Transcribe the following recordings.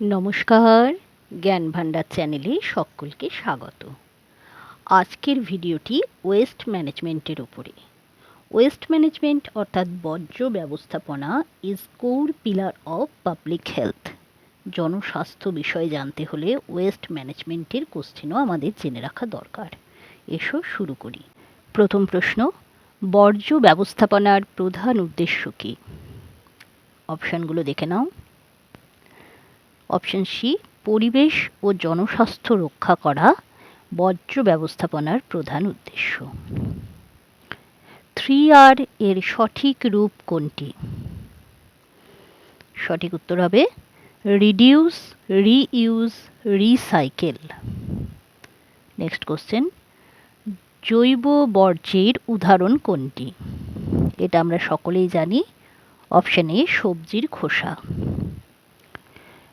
নমস্কার, জ্ঞান ভান্ডার চ্যানেলে সকলকে স্বাগত। আজকের ভিডিওটি ওয়েস্ট ম্যানেজমেন্টের উপরে। ওয়েস্ট ম্যানেজমেন্ট অর্থাৎ বর্জ্য ব্যবস্থাপনা is core pillar of public health. জনস্বাস্থ্য বিষয়ে জানতে হলে ওয়েস্ট ম্যানেজমেন্টের কোশ্চেনও আমাদের জেনে রাখা দরকার। এসো শুরু করি। প্রথম প্রশ্ন, বর্জ্য ব্যবস্থাপনার প্রধান উদ্দেশ্য কী? অপশানগুলো দেখে নাও। অপশন সি, পরিবেশ ও জনস্বাস্থ্য রক্ষা করা বর্জ্য ব্যবস্থাপনার প্রধান উদ্দেশ্য। 3R এর সঠিক রূপ কোনটি? সঠিক উত্তর হবে reduce, reuse, recycle. Next question, জৈব বর্জ্যের উদাহরণ কোনটি? এটা আমরা সকলেই জানি। অপশন এ, সবজির খোসা।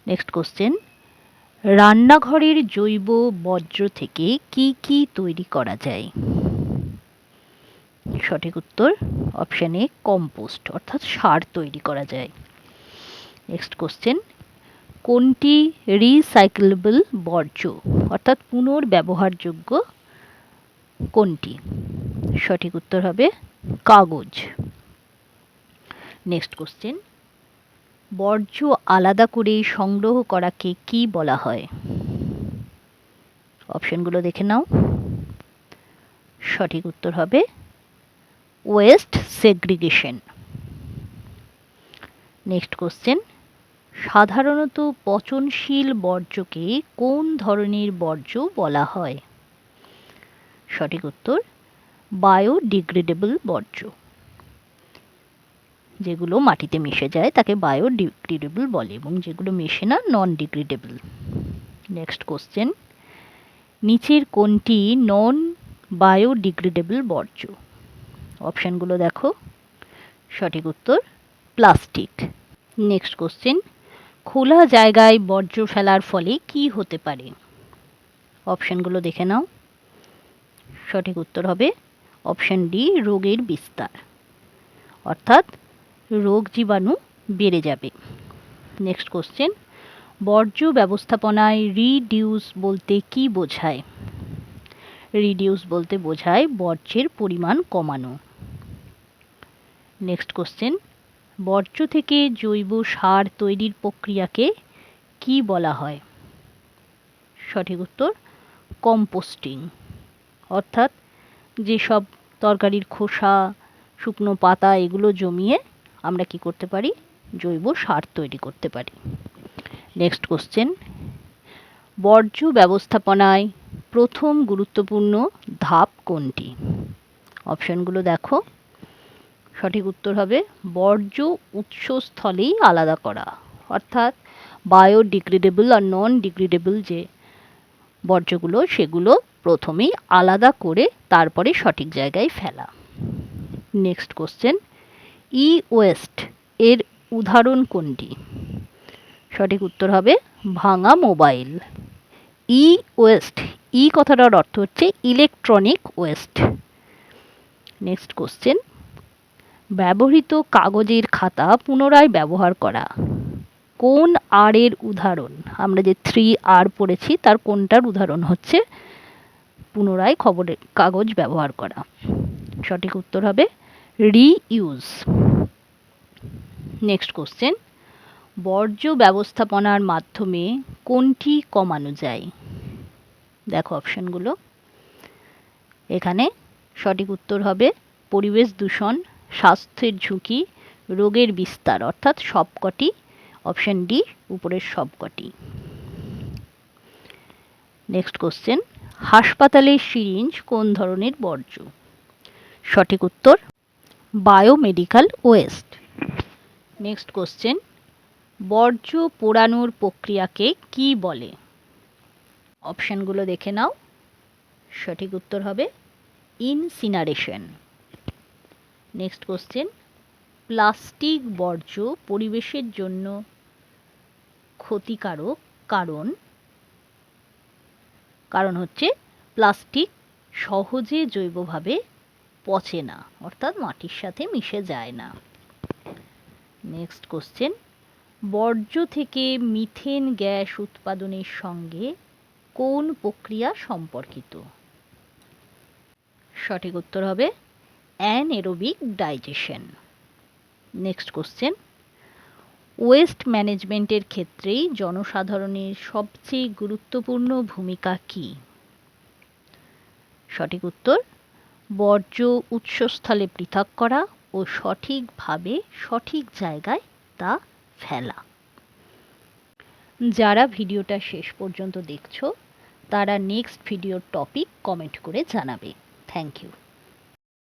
নেক্সট কোশ্চেন, রান্নাঘরের জৈব বর্জ্য থেকে কি কি তৈরি করা যায়? সঠিক উত্তর অপশন এ, কম্পোস্ট অর্থাৎ সার তৈরি করা যায়। নেক্সট কোশ্চেন, কোনটি রিসাইকেলেবল বর্জ্য অর্থাৎ পুনর্ব্যবহারযোগ্য কোনটি? সঠিক উত্তর হবে কাগজ। নেক্সট কোশ্চেন, বর্জ্য আলাদা করে সংগ্রহ করাকে কি বলা হয়? অপশনগুলো দেখে নাও। সঠিক উত্তর হবে ওয়েস্ট সেগ্রিগেশন। নেক্সট কোশ্চেন, সাধারণত পচনশীল বর্জ্যকে কোন ধরনের বর্জ্য বলা হয়? সঠিক উত্তর বায়োডিগ্রেডেবল বর্জ্য। যেগুলো মাটিতে মিশে যায় তাকে বায়োডিগ্রেডেবল বলে এবং যেগুলো মেশে না নন ডিগ্রেডেবল। নেক্সট কোশ্চেন, নিচের কোনটি নন বায়োডিগ্রেডেবল বর্জ্য? অপশানগুলো দেখো। সঠিক উত্তর প্লাস্টিক। নেক্সট কোশ্চেন, খোলা জায়গায় বর্জ্য ফেলার ফলে কি হতে পারে? অপশানগুলো দেখে নাও। সঠিক উত্তর হবে অপশান ডি, রোগের বিস্তার অর্থাৎ রোগ জীবাণু বেড়ে যাবে। নেক্সট কোশ্চেন, বর্জ্য ব্যবস্থাপনায় রিডিউস বলতে কি বোঝায়? রিডিউস বলতে বোঝায় বর্জ্যের পরিমাণ কমানো। নেক্সট কোশ্চেন, বর্জ্য থেকে জৈব সার তৈরির প্রক্রিয়াকে কি বলা হয়? সঠিক উত্তর কম্পোস্টিং অর্থাৎ যেসব তরকারির খোসা, শুকনো পাতা এগুলো জমিয়ে আমরা কি করতে পারি? জৈব সার তৈরি করতে পারি। নেক্সট কোশ্চেন, বর্জ্য ব্যবস্থাপনায় প্রথম গুরুত্বপূর্ণ ধাপ কোনটি? অপশানগুলো দেখো। সঠিক উত্তর হবে বর্জ্য উৎসস্থলেই আলাদা করা অর্থাৎ বায়োডিগ্রেডেবল আর নন ডিগ্রেডেবল যে বর্জ্যগুলো সেগুলো প্রথমেই আলাদা করে তারপরে সঠিক জায়গায় ফেলা। নেক্সট কোশ্চেন, ই ওয়েস্ট এর উদাহরণ কোনটি? সঠিক উত্তর হবে ভাঙা মোবাইল। ই ওয়েস্ট, ই কথাটার অর্থ হচ্ছে ইলেকট্রনিক ওয়েস্ট। নেক্সট কোশ্চেন, ব্যবহৃত কাগজের খাতা পুনরায় ব্যবহার করা কোন আর এর উদাহরণ? আমরা যে 3R পড়েছি তার কোনটার উদাহরণ হচ্ছে পুনরায় খবরের কাগজ ব্যবহার করা? সঠিক উত্তর হবে রিইউজ। নেক্সট কোশ্চেন, বর্জ্য ব্যবস্থাপনার মাধ্যমে কোনটি কমানো যায়? দেখো অপশানগুলো। এখানে সঠিক উত্তর হবে পরিবেশ দূষণ, স্বাস্থ্যের ঝুঁকি, রোগের বিস্তার অর্থাৎ সবকটি। অপশান ডি, উপরের সবকটি। নেক্সট কোশ্চেন, হাসপাতালের সিরিঞ্জ কোন ধরনের বর্জ্য? সঠিক উত্তর বায়োমেডিক্যাল ওয়েস্ট। নেক্সট কোশ্চেন, বর্জ্য পোড়ানোর প্রক্রিয়াকে কি বলে? অপশানগুলো দেখে নাও। সঠিক উত্তর হবে ইনসিনারেশন। নেক্সট কোশ্চেন, প্লাস্টিক বর্জ্য পরিবেশের জন্য ক্ষতিকারক কারণ হচ্ছে প্লাস্টিক সহজে জৈবভাবে পচে না অর্থাৎ মাটির সাথে মিশে যায় না। নেক্সট কোশ্চেন, বর্জ্য থেকে মিথেন গ্যাস উৎপাদনের সঙ্গে কোন প্রক্রিয়া সম্পর্কিত? সঠিক উত্তর হবে anaerobic digestion. Next question, West ম্যানেজমেন্টের ক্ষেত্রে জনসাধারণের সবচেয়ে গুরুত্বপূর্ণ ভূমিকা কী? সঠিক উত্তর বর্জ্য উৎসস্থলে পৃথক করা ও সঠিকভাবে সঠিক জায়গায় তা ফেলা। যারা ভিডিওটা শেষ পর্যন্ত দেখছো তারা নেক্সট ভিডিওর টপিক কমেন্ট করে জানাবে। Thank you.